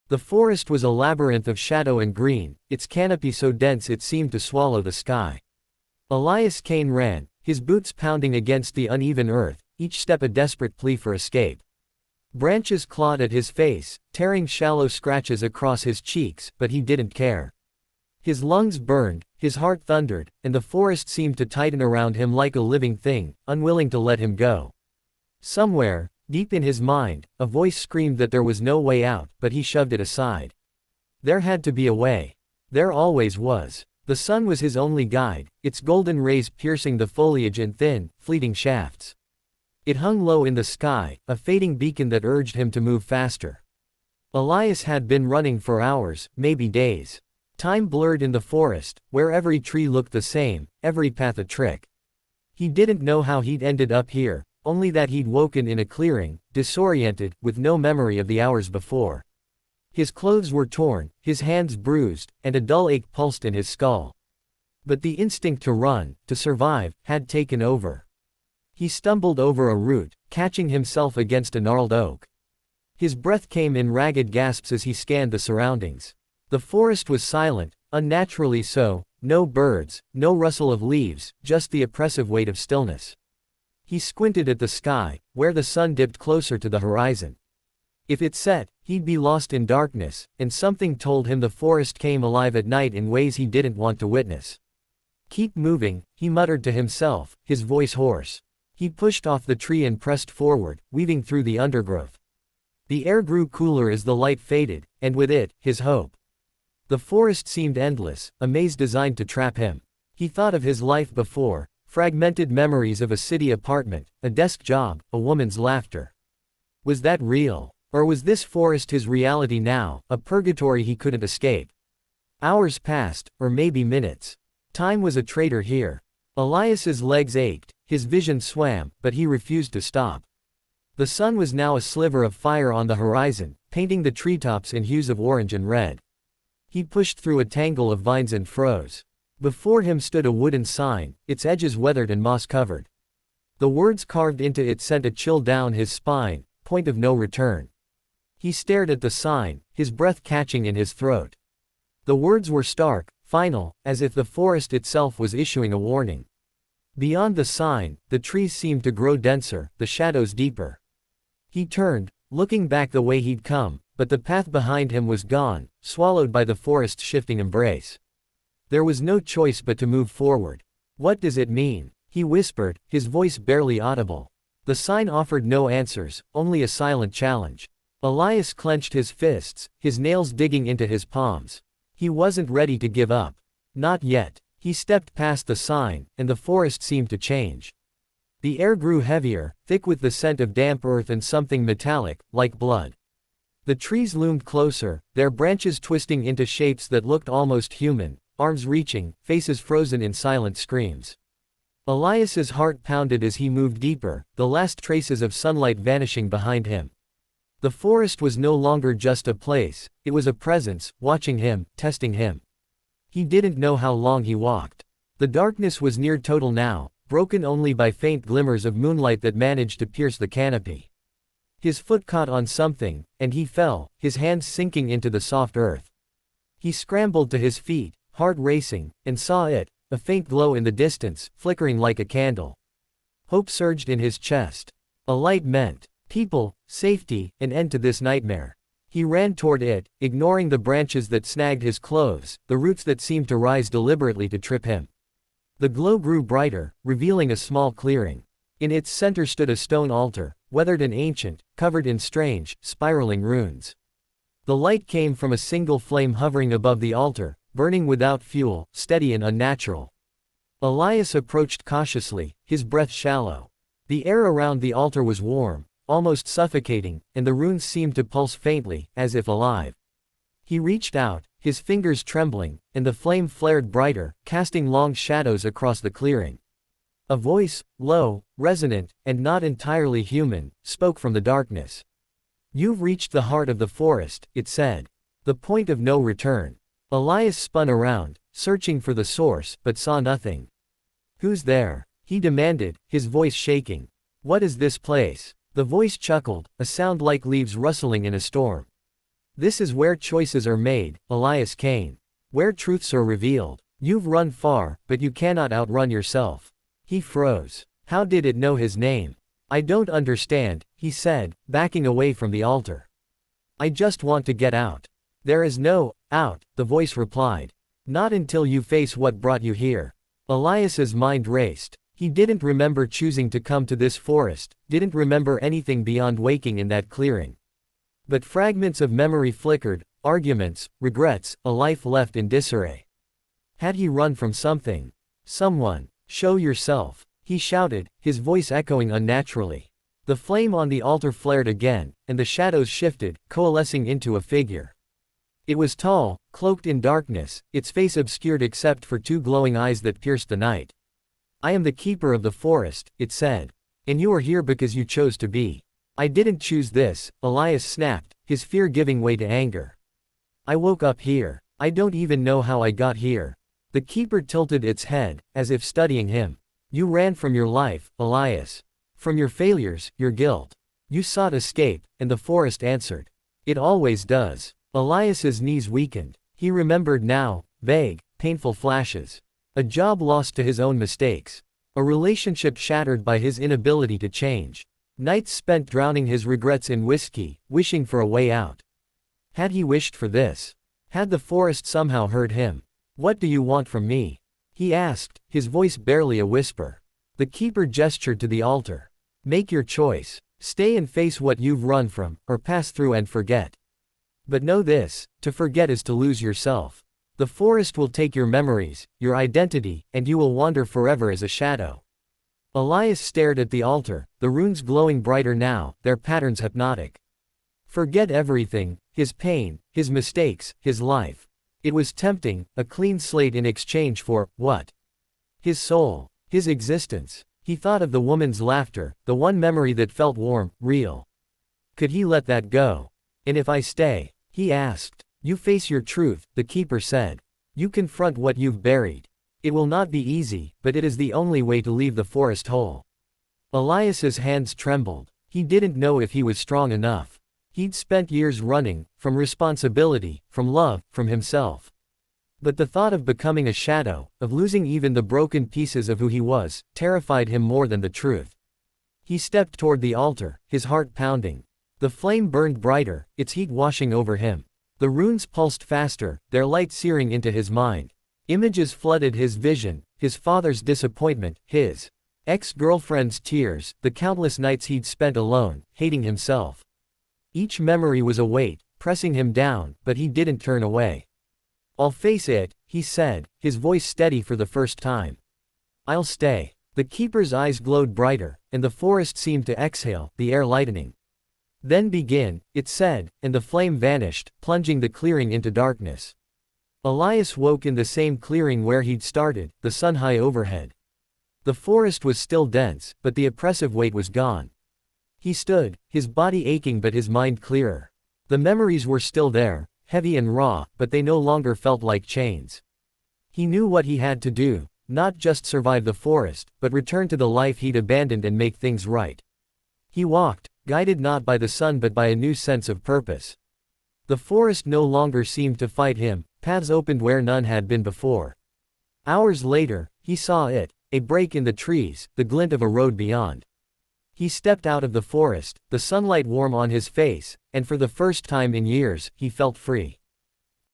The forest was a labyrinth of shadow and green, its canopy so dense it seemed to swallow the sky. Elias Kane ran, his boots pounding against the uneven earth, each step a desperate plea for escape. Branches clawed at his face, tearing shallow scratches across his cheeks, but he didn't care. His lungs burned, his heart thundered, and the forest seemed to tighten around him like a living thing, unwilling to let him go. Somewhere, deep in his mind, a voice screamed that there was no way out, but he shoved it aside. There had to be a way. There always was. The sun was his only guide, its golden rays piercing the foliage in thin, fleeting shafts. It hung low in the sky, a fading beacon that urged him to move faster. Elias had been running for hours, maybe days. Time blurred in the forest, where every tree looked the same, every path a trick. He didn't know how he'd ended up here, only that he'd woken in a clearing, disoriented, with no memory of the hours before. His clothes were torn, his hands bruised, and a dull ache pulsed in his skull. But the instinct to run, to survive, had taken over. He stumbled over a root, catching himself against a gnarled oak. His breath came in ragged gasps as he scanned the surroundings. The forest was silent, unnaturally so, no birds, no rustle of leaves, just the oppressive weight of stillness. He squinted at the sky, where the sun dipped closer to the horizon. If it set, he'd be lost in darkness, and something told him the forest came alive at night in ways he didn't want to witness. "Keep moving," he muttered to himself, his voice hoarse. He pushed off the tree and pressed forward, weaving through the undergrowth. The air grew cooler as the light faded, and with it, his hope. The forest seemed endless, a maze designed to trap him. He thought of his life before, fragmented memories of a city apartment, a desk job, a woman's laughter. Was that real? Or was this forest his reality now, a purgatory he couldn't escape? Hours passed, or maybe minutes. Time was a traitor here. Elias's legs ached, his vision swam, but he refused to stop. The sun was now a sliver of fire on the horizon, painting the treetops in hues of orange and red. He pushed through a tangle of vines and froze. Before him stood a wooden sign, its edges weathered and moss-covered. The words carved into it sent a chill down his spine, "Point of no return." He stared at the sign, his breath catching in his throat. The words were stark, final, as if the forest itself was issuing a warning. Beyond the sign, the trees seemed to grow denser, the shadows deeper. He turned, looking back the way he'd come, but the path behind him was gone, swallowed by the forest's shifting embrace. There was no choice but to move forward. "What does it mean?" he whispered, his voice barely audible. The sign offered no answers, only a silent challenge. Elias clenched his fists, his nails digging into his palms. He wasn't ready to give up. Not yet. He stepped past the sign, and the forest seemed to change. The air grew heavier, thick with the scent of damp earth and something metallic, like blood. The trees loomed closer, their branches twisting into shapes that looked almost human, arms reaching, faces frozen in silent screams. Elias's heart pounded as he moved deeper, the last traces of sunlight vanishing behind him. The forest was no longer just a place, it was a presence, watching him, testing him. He didn't know how long he walked. The darkness was near total now, broken only by faint glimmers of moonlight that managed to pierce the canopy. His foot caught on something, and he fell, his hands sinking into the soft earth. He scrambled to his feet, heart racing, and saw it, a faint glow in the distance, flickering like a candle. Hope surged in his chest. A light meant people, safety, an end to this nightmare. He ran toward it, ignoring the branches that snagged his clothes, the roots that seemed to rise deliberately to trip him. The glow grew brighter, revealing a small clearing. In its center stood a stone altar, weathered and ancient, covered in strange, spiraling runes. The light came from a single flame hovering above the altar, burning without fuel, steady and unnatural. Elias approached cautiously, his breath shallow. The air around the altar was warm, almost suffocating, and the runes seemed to pulse faintly, as if alive. He reached out, his fingers trembling, and the flame flared brighter, casting long shadows across the clearing. A voice, low, resonant, and not entirely human, spoke from the darkness. "You've reached the heart of the forest," it said. "The point of no return." Elias spun around, searching for the source, but saw nothing. "Who's there?" he demanded, his voice shaking. "What is this place?" The voice chuckled, a sound like leaves rustling in a storm. This is where choices are made, Elias Kane. Where truths are revealed. You've run far, but you cannot outrun yourself. He froze. How did it know his name? I don't understand, he said, backing away from the altar. I just want to get out. There is no out, the voice replied. Not until you face what brought you here. Elias's mind raced. He didn't remember choosing to come to this forest, didn't remember anything beyond waking in that clearing. But fragments of memory flickered, arguments, regrets, a life left in disarray. Had he run from something? Someone? Show yourself, he shouted, his voice echoing unnaturally. The flame on the altar flared again, and the shadows shifted, coalescing into a figure. It was tall, cloaked in darkness, its face obscured except for two glowing eyes that pierced the night. I am the keeper of the forest, it said. And you are here because you chose to be. I didn't choose this, Elias snapped, his fear giving way to anger. I woke up here. I don't even know how I got here. The keeper tilted its head, as if studying him. You ran from your life, Elias. From your failures, your guilt. You sought escape, and the forest answered. It always does. Elias's knees weakened. He remembered now, vague, painful flashes. A job lost to his own mistakes. A relationship shattered by his inability to change. Nights spent drowning his regrets in whiskey, wishing for a way out. Had he wished for this? Had the forest somehow heard him? What do you want from me? He asked, his voice barely a whisper. The keeper gestured to the altar. Make your choice. Stay and face what you've run from, or pass through and forget. But know this, to forget is to lose yourself. The forest will take your memories, your identity, and you will wander forever as a shadow. Elias stared at the altar, the runes glowing brighter now, their patterns hypnotic. Forget everything, his pain, his mistakes, his life. It was tempting, a clean slate in exchange for, what? His soul, his existence. He thought of the woman's laughter, the one memory that felt warm, real. Could he let that go? And if I stay? He asked. You face your truth, the keeper said. You confront what you've buried. It will not be easy, but it is the only way to leave the forest whole. Elias's hands trembled. He didn't know if he was strong enough. He'd spent years running, from responsibility, from love, from himself. But the thought of becoming a shadow, of losing even the broken pieces of who he was, terrified him more than the truth. He stepped toward the altar, his heart pounding. The flame burned brighter, its heat washing over him. The runes pulsed faster, their light searing into his mind. Images flooded his vision, his father's disappointment, his ex-girlfriend's tears, the countless nights he'd spent alone, hating himself. Each memory was a weight, pressing him down, but he didn't turn away. I'll face it, he said, his voice steady for the first time. I'll stay. The keeper's eyes glowed brighter, and the forest seemed to exhale, the air lightening. Then begin, it said, and the flame vanished, plunging the clearing into darkness. Elias woke in the same clearing where he'd started, the sun high overhead. The forest was still dense, but the oppressive weight was gone. He stood, his body aching but his mind clearer. The memories were still there, heavy and raw, but they no longer felt like chains. He knew what he had to do, not just survive the forest, but return to the life he'd abandoned and make things right. He walked, guided not by the sun but by a new sense of purpose. The forest no longer seemed to fight him, paths opened where none had been before. Hours later, he saw it, a break in the trees, the glint of a road beyond. He stepped out of the forest, the sunlight warm on his face, and for the first time in years, he felt free.